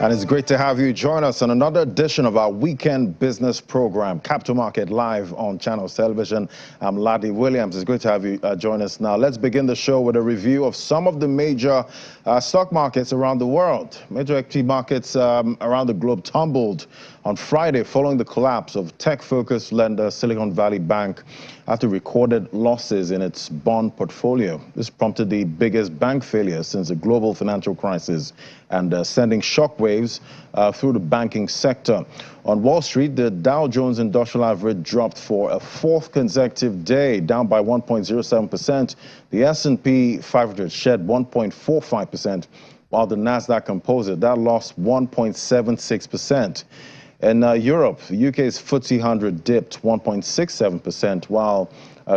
And it's great to have you join us on another edition of our weekend business program, Capital Market Live on Channels Television. I'm Ladi Williams. It's great to have you join us now. Let's begin the show with a review of some of the major stock markets around the world. Major equity markets around the globe tumbled on Friday following the collapse of tech-focused lender Silicon Valley Bank after recorded losses in its bond portfolio. This prompted the biggest bank failure since the global financial crisis and sending shockwaves through the banking sector. On Wall Street, the Dow Jones Industrial Average dropped for a fourth consecutive day, down by 1.07%. The S&P 500 shed 1.45%, while the Nasdaq Composite that lost 1.76%. In Europe, the UK's FTSE 100 dipped 1.67%, while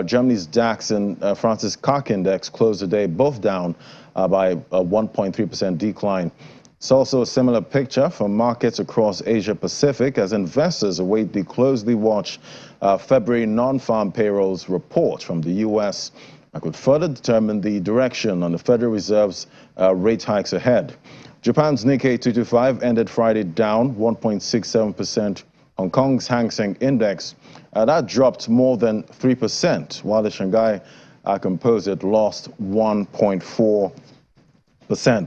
Germany's DAX and France's CAC index closed the day both down by a 1.3% decline. It's also a similar picture for markets across Asia Pacific as investors await the closely watched February non-farm payrolls report from the U.S. that could further determine the direction on the Federal Reserve's rate hikes ahead. Japan's Nikkei 225 ended Friday down 1.67%. Hong Kong's Hang Seng Index that dropped more than 3%, while the Shanghai Composite lost 1.4%.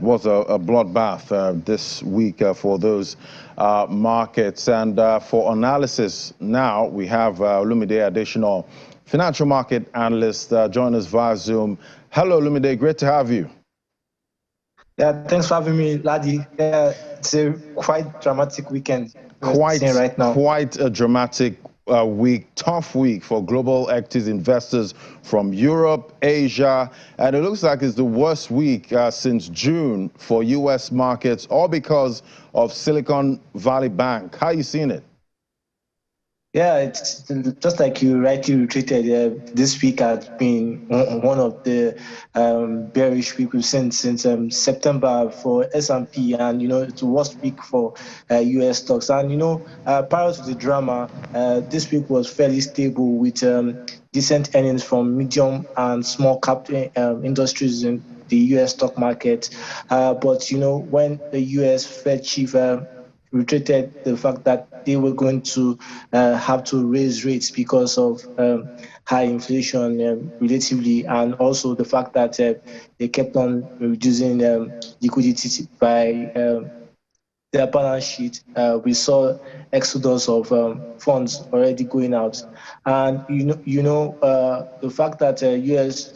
Was a bloodbath this week for those markets. And for analysis now, we have Olumide Adesina, financial market analyst, join us via Zoom. Hello, Olumide, great to have you. Yeah, thanks for having me, Ladi. Yeah, it's a quite dramatic weekend right now. Quite a dramatic week, tough week for global equities investors from Europe, Asia, and it looks like it's the worst week since June for U.S. markets, all because of Silicon Valley Bank. How are you seeing it? Yeah, it's just like you rightly retreated. This week has been one of the bearish week we've seen since September for S&P, and it's the worst week for U.S. stocks. And prior to the drama, this week was fairly stable with decent earnings from medium and small cap industries in the U.S. stock market. But when the U.S. Fed chief reiterated the fact that they were going to have to raise rates because of high inflation relatively, and also the fact that they kept on reducing liquidity by their balance sheet. We saw exodus of funds already going out, and the fact that U.S.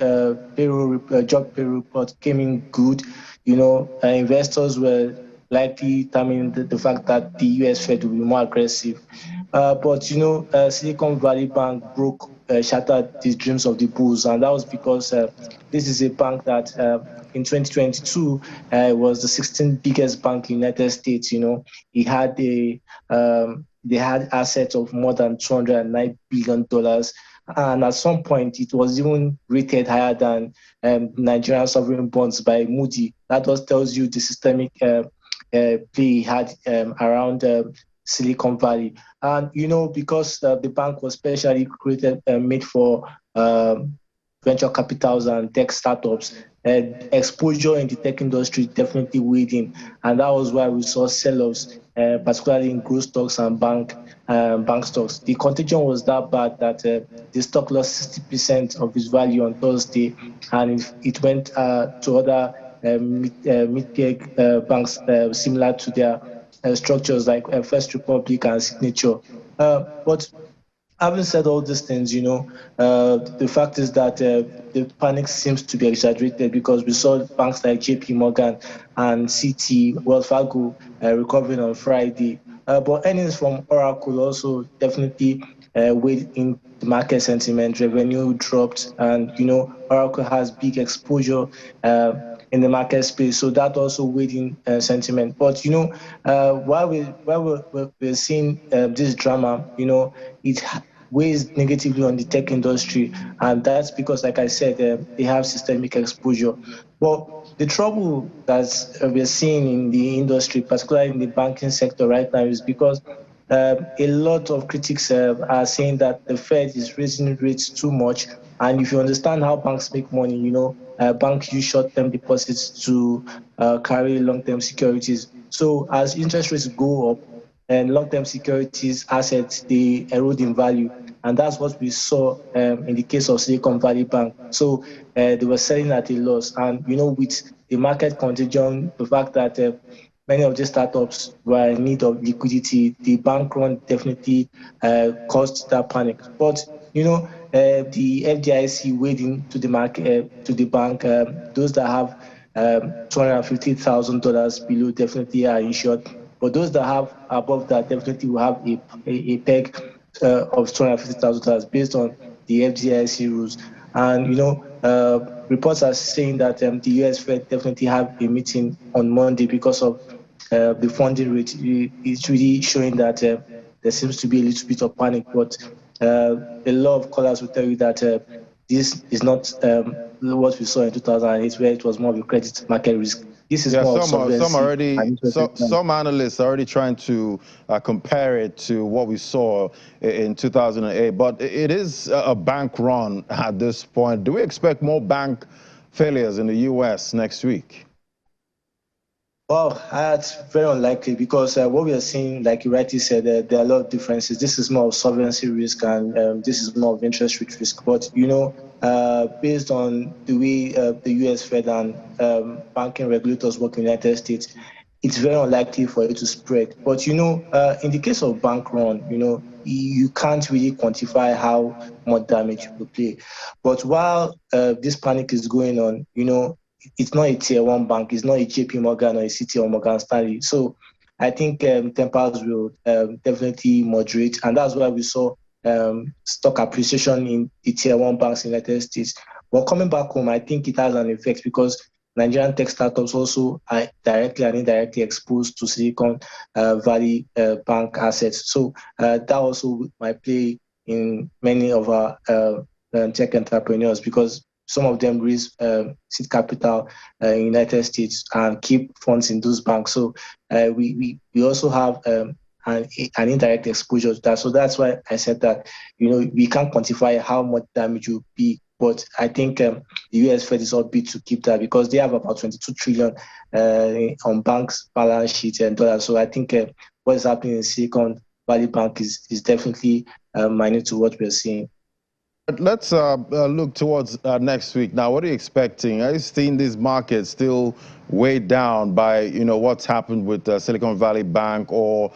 job payroll report came in good. Investors were likely determining the fact that the U.S. Fed will be more aggressive. But Silicon Valley Bank shattered the dreams of the bulls, and that was because this is a bank that in 2022 was the 16th biggest bank in the United States. They had assets of more than $209 billion. And at some point, it was even rated higher than Nigerian sovereign bonds by Moody. That just tells you the systemic play had around Silicon Valley. And, because the bank was specially created, made for venture capitals and tech startups, exposure in the tech industry definitely weighed in. And that was why we saw sell-offs, particularly in growth stocks and bank stocks. The contagion was that bad that the stock lost 60% of its value on Thursday, and it went to other mid-tier banks similar to their structures like First Republic and Signature. But having said all these things, the fact is that the panic seems to be exaggerated, because we saw banks like JP Morgan and Citi, Wells Fargo recovering on Friday. But earnings from Oracle also definitely weighed in the market sentiment. Revenue dropped, and Oracle has big exposure in the market space, so that also weighed in sentiment. But while we're seeing this drama, it weighs negatively on the tech industry, and that's because, like I said, they have systemic exposure. Well, the trouble that we're seeing in the industry, particularly in the banking sector right now, is because a lot of critics are saying that the Fed is raising rates too much. And if you understand how banks make money, banks use short-term deposits to carry long-term securities. So as interest rates go up, and long-term securities assets, they erode in value. And that's what we saw in the case of Silicon Valley Bank. So they were selling at a loss. And, with the market contagion, the fact that many of these startups were in need of liquidity, the bank run definitely caused that panic. But, the FDIC weighed into the market, to the bank. Those that have $250,000 below definitely are insured. But those that have above that definitely will have a peg of $250,000 based on the FDIC rules. And, reports are saying that the US Fed definitely have a meeting on Monday because of the funding rate. It's really showing that there seems to be a little bit of panic. But a lot of callers will tell you that this is not what we saw in 2008, where it was more of a credit market risk. This is more of solvency. Some analysts are already trying to compare it to what we saw in 2008, but it is a bank run at this point. Do we expect more bank failures in the U.S. next week? Well, that's very unlikely because what we are seeing, like you rightly said, there are a lot of differences. This is more of solvency risk and this is more of interest rate risk. But, based on the way the US Fed and banking regulators work in the United States, it's very unlikely for it to spread. But, in the case of bank run, you can't really quantify how much damage it will play. But while this panic is going on, it's not a tier one bank, it's not a JP Morgan or a Citi or Morgan Stanley. So I think tempers will definitely moderate. And that's why we saw stock appreciation in the tier one banks in the United States. But coming back home, I think it has an effect because Nigerian tech startups also are directly and indirectly exposed to Silicon Valley bank assets. So that also might play in many of our tech entrepreneurs because some of them raise seed capital in the United States and keep funds in those banks. So we also have an indirect exposure to that. So that's why I said that, we can't quantify how much damage will be. But I think the US Fed is upbeat to keep that because they have about 22 trillion on banks' balance sheet and dollars. So I think what is happening in Silicon Valley Bank is definitely minor to what we're seeing. Let's look towards next week. Now, what are you expecting? Are you seeing these markets still weighed down by, what's happened with Silicon Valley Bank, or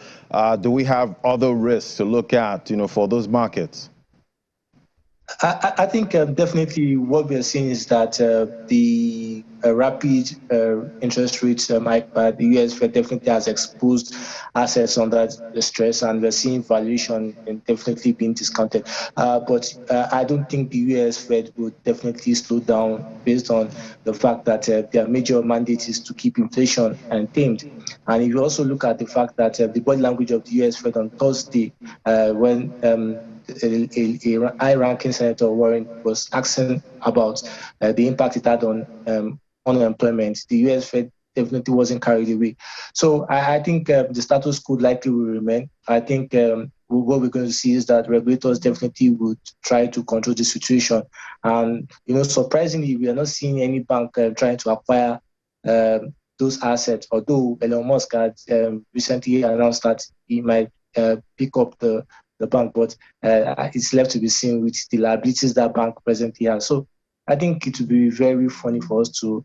do we have other risks to look at, for those markets? I think definitely what we are seeing is that the rapid interest rates hike by the US Fed definitely has exposed assets under stress, and we're seeing valuation definitely being discounted. But I don't think the US Fed would definitely slow down based on the fact that their major mandate is to keep inflation tamed. And if you also look at the fact that the body language of the US Fed on Thursday, when a high-ranking Senator Warren was asking about the impact it had on unemployment, the US Fed definitely wasn't carried away. So I think the status quo likely will remain. I think what we're going to see is that regulators definitely would try to control the situation. And, surprisingly, we are not seeing any bank trying to acquire those assets, although Elon Musk had recently announced that he might pick up the bank, but it's left to be seen with the liabilities that bank presently has. So I think it would be very funny for us to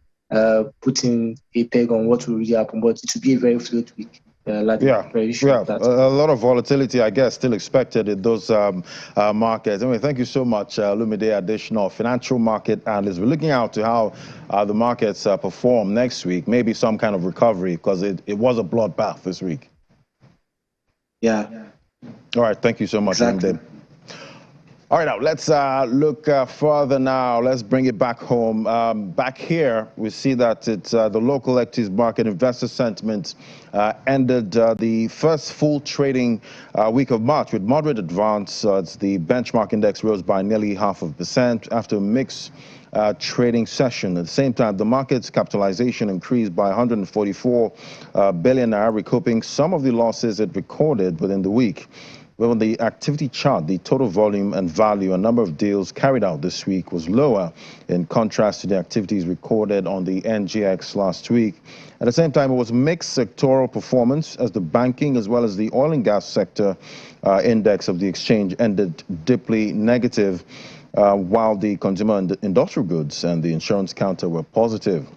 put in a peg on what will really happen, but it would be a very fluid week. A lot of volatility, I guess, still expected in those markets. Anyway, thank you so much, Lumide Additional, financial market analyst. We're looking out to how the markets perform next week, maybe some kind of recovery, because it was a bloodbath this week. Yeah. All right, thank you so much, Exactly. All right, now let's look further now. Let's bring it back home. Back here, we see that it's the local equities market investor sentiment ended the first full trading week of March with moderate advance. The benchmark index rose by nearly 0.5% after a mixed trading session. At the same time, the market's capitalization increased by 144 billion naira, recouping some of the losses it recorded within the week. Well, on the activity chart, the total volume and value and number of deals carried out this week was lower in contrast to the activities recorded on the NGX last week. At the same time, it was mixed sectoral performance as the banking as well as the oil and gas sector index of the exchange ended deeply negative, while the consumer and industrial goods and the insurance counter were positive.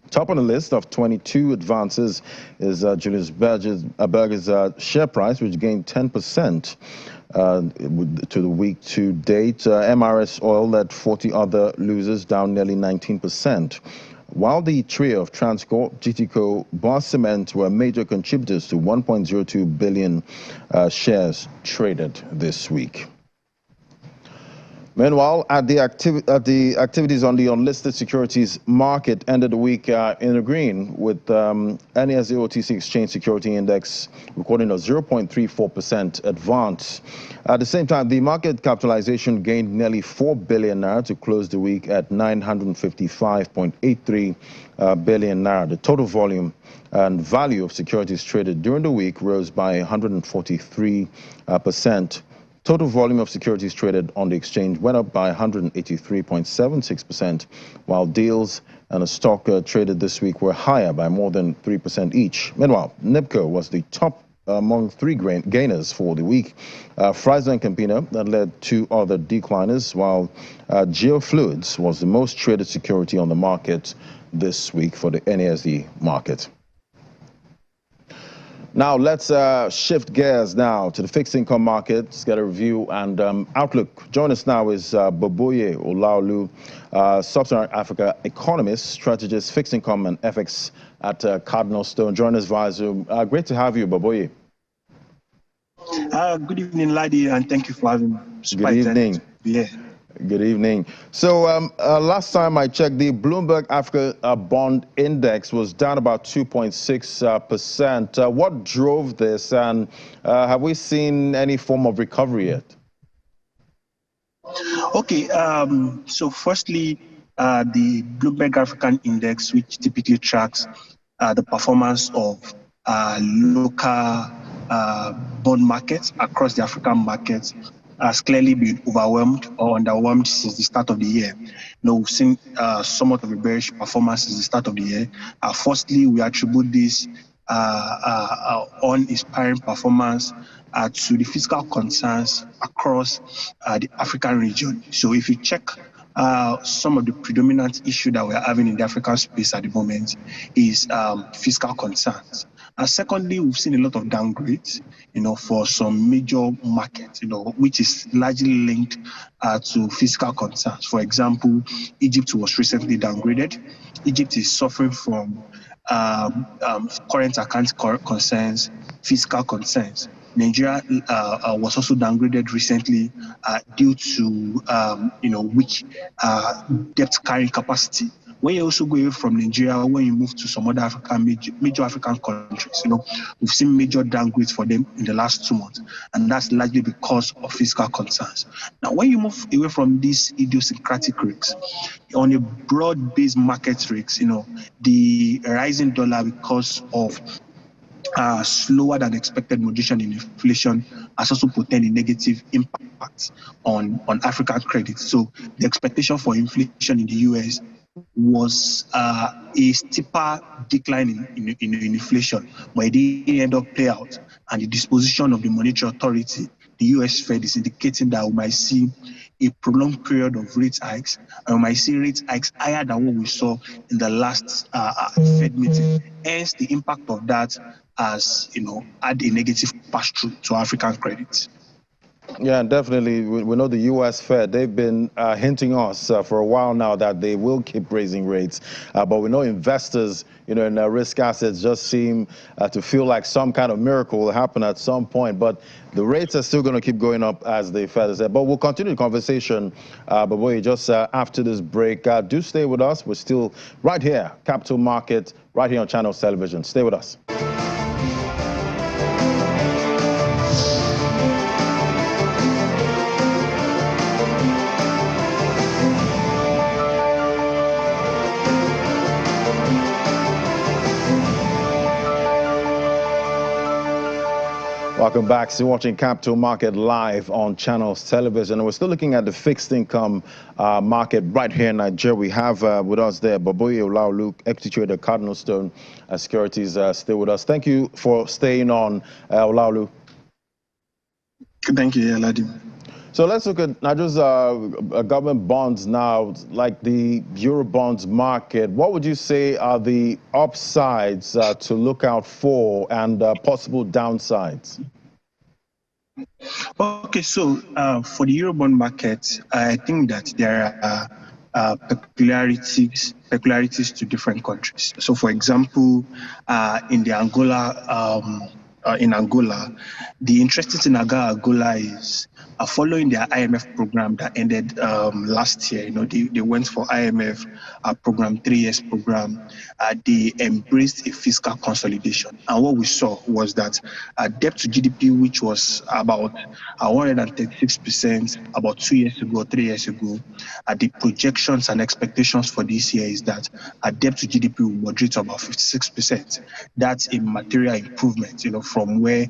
Top on the list of 22 advances is Julius Berger's share price, which gained 10% to the week to date. MRS Oil led 40 other losers, down nearly 19%. While the trio of Transcorp, GTCO, Bar Cement were major contributors to 1.02 billion shares traded this week. Meanwhile, the activities on the unlisted securities market ended the week in the green, with NSE OTC Exchange Security Index recording a 0.34% advance. At the same time, the market capitalization gained nearly 4 billion naira to close the week at 955.83 billion naira. The total volume and value of securities traded during the week rose by 143%. Total volume of securities traded on the exchange went up by 183.76%, while deals and a stock traded this week were higher by more than 3% each. Meanwhile, NIPCO was the top among three gainers for the week. Friesland and Campina that led two other decliners, while Geofluids was the most traded security on the market this week for the NASD market. Now, let's shift gears now to the fixed income markets, get a review and outlook. Join us now is Boboye Olaolu, Sub-Saharan Africa economist, strategist, fixed income and FX at Cardinal Stone. Join us via Zoom. Great to have you, Boboye. Good evening, Ladi, and thank you for having me. Good evening. Yeah. Good evening. So last time I checked, the Bloomberg Africa Bond Index was down about 2.6%. What drove this, and have we seen any form of recovery yet? Okay, so firstly, the Bloomberg African Index, which typically tracks the performance of local bond markets across the African markets, has clearly been overwhelmed or underwhelmed since the start of the year. We've seen somewhat of a bearish performance since the start of the year. Firstly, we attribute this uninspiring performance to the fiscal concerns across the African region. So if you check some of the predominant issue that we're having in the African space at the moment is fiscal concerns. And secondly, we've seen a lot of downgrades, for some major markets, which is largely linked to fiscal concerns. For example, Egypt was recently downgraded. Egypt is suffering from current account concerns, fiscal concerns. Nigeria was also downgraded recently due to weak debt carrying capacity. When you also go away from Nigeria, when you move to some other major African countries, we've seen major downgrades for them in the last 2 months, and that's largely because of fiscal concerns. Now, when you move away from these idiosyncratic risks, on a broad-based market risks, the rising dollar because of slower than expected moderation in inflation has also put a negative impact on African credit. So the expectation for inflation in the US was a steeper decline in inflation, but it didn't end up play out. And the disposition of the Monetary Authority, the US Fed, is indicating that we might see a prolonged period of rate hikes, and we might see rate hikes higher than what we saw in the last Fed meeting. Hence, the impact of that has, had a negative pass-through to African credits. Yeah, definitely. We know the U.S. Fed, they've been hinting us for a while now that they will keep raising rates. But we know investors, in risk assets just seem to feel like some kind of miracle will happen at some point. But the rates are still going to keep going up, as the Fed has said. But we'll continue the conversation, but wait, just after this break. Do stay with us. We're still right here, Capital Market, right here on Channel Television. Stay with us. Welcome back. Still watching Capital Market live on Channels Television. We're still looking at the fixed income market right here in Nigeria. We have with us there Boboye Olaolu, equity trader, Cardinal Stone Securities, still with us. Thank you for staying on, Olaolu. Thank you, Ladi. So let's look at Nigeria's government bonds now, like the Eurobonds market. What would you say are the upsides to look out for and possible downsides? Okay, so for the Eurobond market, I think that there are peculiarities to different countries. So, for example, in Angola, the interesting thing about Angola is following their IMF program that ended last year. They went for IMF program, 3 years program. They embraced a fiscal consolidation, and what we saw was that debt to GDP, which was about 136% about 2 years ago, 3 years ago, the projections and expectations for this year is that debt to GDP will moderate to about 56%. That's a material improvement, from where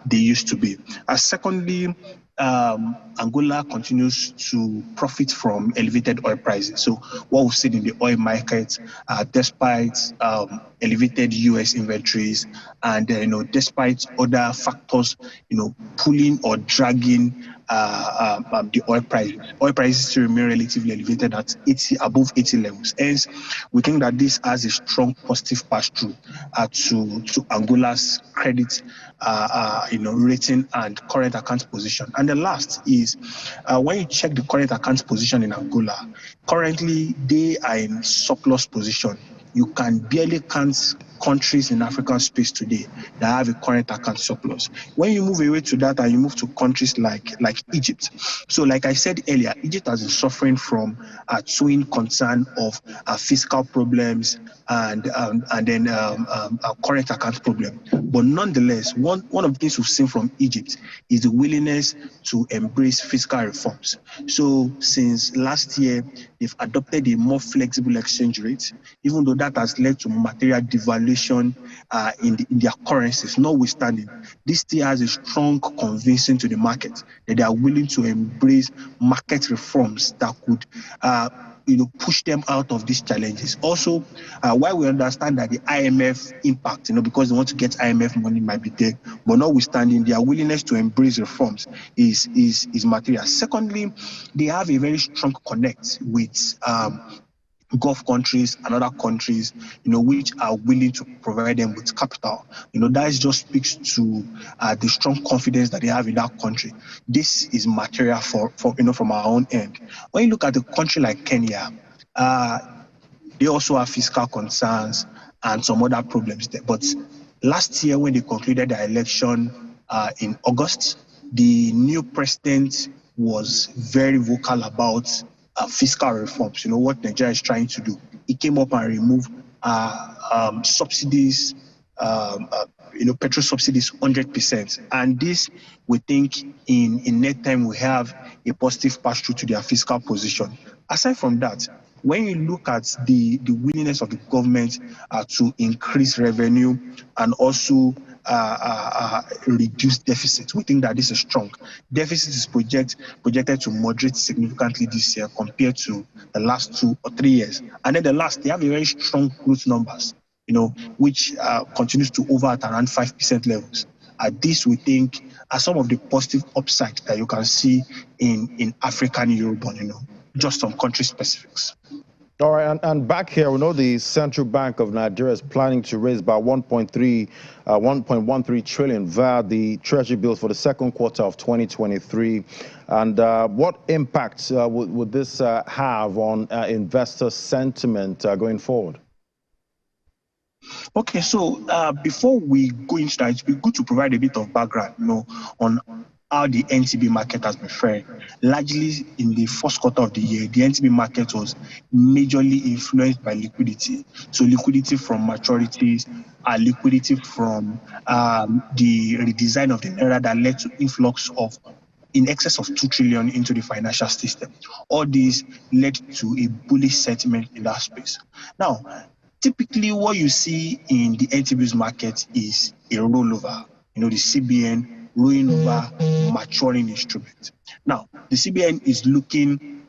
they used to be. Secondly, Angola continues to profit from elevated oil prices. So what we've seen in the oil market, despite elevated U.S. inventories and despite other factors, pulling or dragging the oil prices. Oil prices still remain relatively elevated at above 80 levels. Hence, we think that this has a strong positive pass-through to Angola's credit rating and current account position. And the last is when you check the current account position in Angola, currently they are in surplus position. You can barely count countries in African space today that have a current account surplus. When you move away to that and you move to countries like Egypt, so like I said earlier, Egypt has been suffering from a twin concern of fiscal problems and then a current account problem. But nonetheless, one of the things we've seen from Egypt is the willingness to embrace fiscal reforms. So since last year, they've adopted a more flexible exchange rate, even though that has led to material devaluation in their currencies. Notwithstanding, this still has a strong convincing to the market that they are willing to embrace market reforms that could push them out of these challenges. Also, while we understand that the IMF impact, because they want to get IMF money might be there, but notwithstanding, their willingness to embrace reforms is material. Secondly, they have a very strong connect with Gulf countries and other countries, which are willing to provide them with capital. That just speaks to the strong confidence that they have in that country. This is material for from our own end. When you look at a country like Kenya, they also have fiscal concerns and some other problems there. But last year, when they concluded the election in August, the new president was very vocal about fiscal reforms, what Nigeria is trying to do. It came up and removed subsidies, petrol subsidies 100%. And this, we think, in net time, we have a positive pass-through to their fiscal position. Aside from that, when you look at the willingness of the government to increase revenue and also reduce deficit, we think that this is strong. Deficit is projected to moderate significantly this year compared to the last 2 or 3 years. And then they have a very strong growth numbers, which continues to over at around 5% levels. This, we think, are some of the positive upsides that you can see in African Eurobond, just some country specifics. All right, and back here, we know the Central Bank of Nigeria is planning to raise about 1.13 trillion via the Treasury bills for the second quarter of 2023. And what impact would this have on investor sentiment going forward? Okay, so before we go into that, it would be good to provide a bit of background, on how the NTB market has been faring. Largely in the first quarter of the year, the NTB market was majorly influenced by liquidity. So liquidity from maturities, liquidity from the redesign of the Naira that led to influx of in excess of 2 trillion into the financial system. All these led to a bullish sentiment in that space. Now, typically what you see in the NTB's market is a rollover. the CBN rolling over maturing instruments. Now, the CBN is looking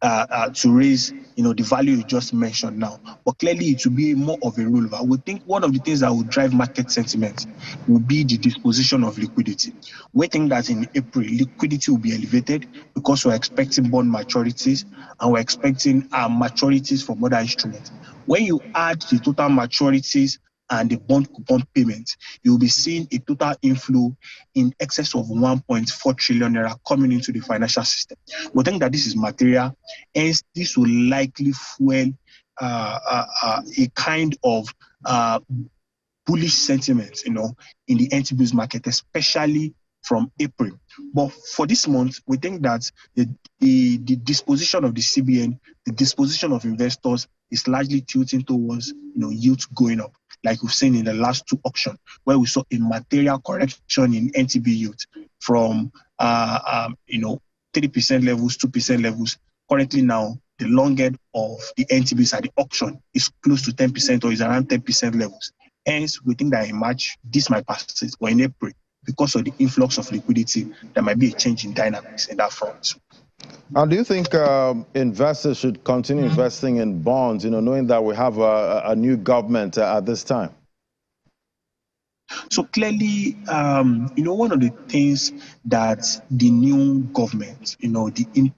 to raise, the value you just mentioned now, but clearly it will be more of a rollover. We think one of the things that will drive market sentiment will be the disposition of liquidity. We think that in April, liquidity will be elevated because we're expecting bond maturities and we're expecting maturities from other instruments. When you add the total maturities and the bond coupon payment, you'll be seeing a total inflow in excess of 1.4 trillion naira coming into the financial system. We think that this is material, hence this will likely fuel a kind of bullish sentiment, in the NTBs market, especially from April. But for this month, we think that the disposition of the CBN, the disposition of investors is largely tilting towards, yields going up, like we've seen in the last two auctions, where we saw a material correction in NTB yields from 3% levels, 2% levels. Currently now, the long end of the NTBs at the auction is close to 10% or is around 10% levels. Hence, we think that in March, this might persist, or in April, because of the influx of liquidity, there might be a change in dynamics in that front. Do you think investors should continue investing in bonds, knowing that we have a new government at this time? So clearly, one of the things that the new government, the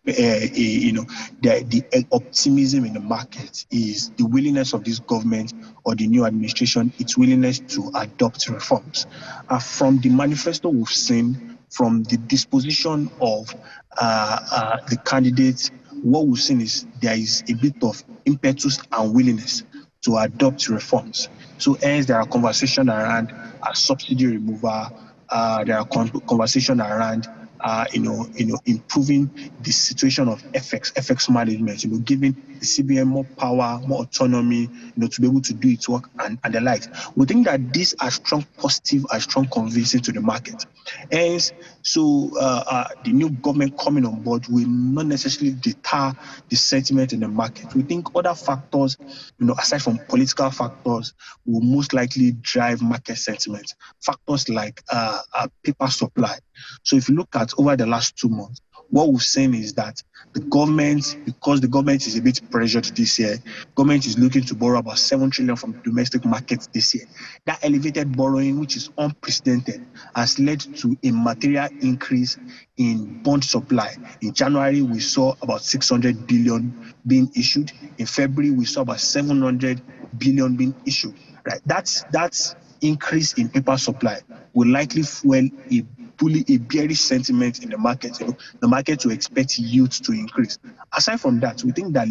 optimism in the market is the willingness of this government or the new administration, its willingness to adopt reforms. From the manifesto we've seen, from the disposition of the candidates, what we've seen is there is a bit of impetus and willingness to adopt reforms. So hence there are conversations around subsidy removal. There are conversations around improving the situation of FX management, giving the CBN more power, more autonomy, to be able to do its work and the like. We think that these are strong positive and strong convincing to the market. Hence, so the new government coming on board will not necessarily deter the sentiment in the market. We think other factors, aside from political factors, will most likely drive market sentiment. Factors like paper supply. So if you look at over the last 2 months, what we've seen is that the government, because the government is a bit pressured this year, government is looking to borrow about 7 trillion from the domestic market this year. That elevated borrowing, which is unprecedented, has led to a material increase in bond supply. In January, we saw about 600 billion being issued. In February, we saw about 700 billion being issued. Right? That's increase in paper supply will likely fuel a bearish sentiment in the market. The market will expect yields to increase. Aside from that, we think that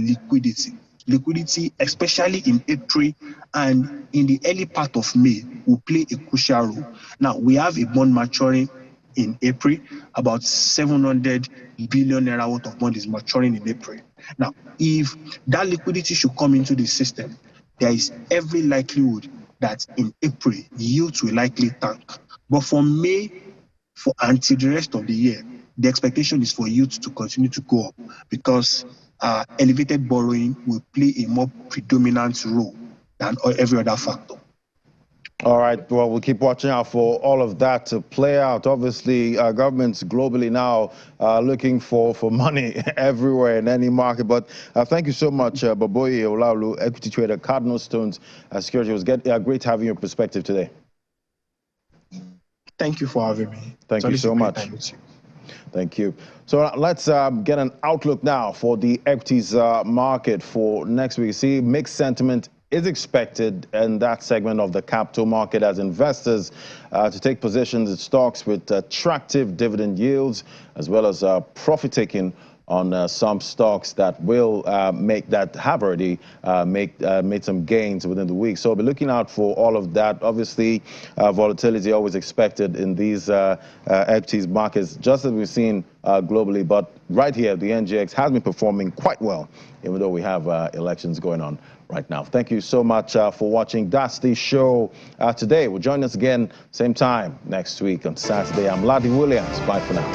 liquidity, especially in April and in the early part of May, will play a crucial role. Now, we have a bond maturing in April. About 700 billion naira worth of bond is maturing in April. Now, if that liquidity should come into the system, there is every likelihood that in April, yields will likely tank. But for May, until the rest of the year, the expectation is for yields to continue to go up because elevated borrowing will play a more predominant role than every other factor. All right, well, we'll keep watching out for all of that to play out. Obviously, governments globally now looking for money everywhere in any market. But thank you so much, Baboye Olaolu, equity trader, Cardinal Stones Security. It was great having your perspective today. Thank you for having me. Thank you so much. Thank you. So let's get an outlook now for the equities market for next week. See, mixed sentiment is expected in that segment of the capital market as investors to take positions in stocks with attractive dividend yields, as well as profit-taking on some stocks that will have already made some gains within the week. So we'll be looking out for all of that. Obviously, volatility always expected in these equities markets, just as we've seen globally. But right here, the NGX has been performing quite well, even though we have elections going on right now. Thank you so much for watching. That's the show today. We'll join us again, same time next week on Saturday. I'm Ladi Williams. Bye for now.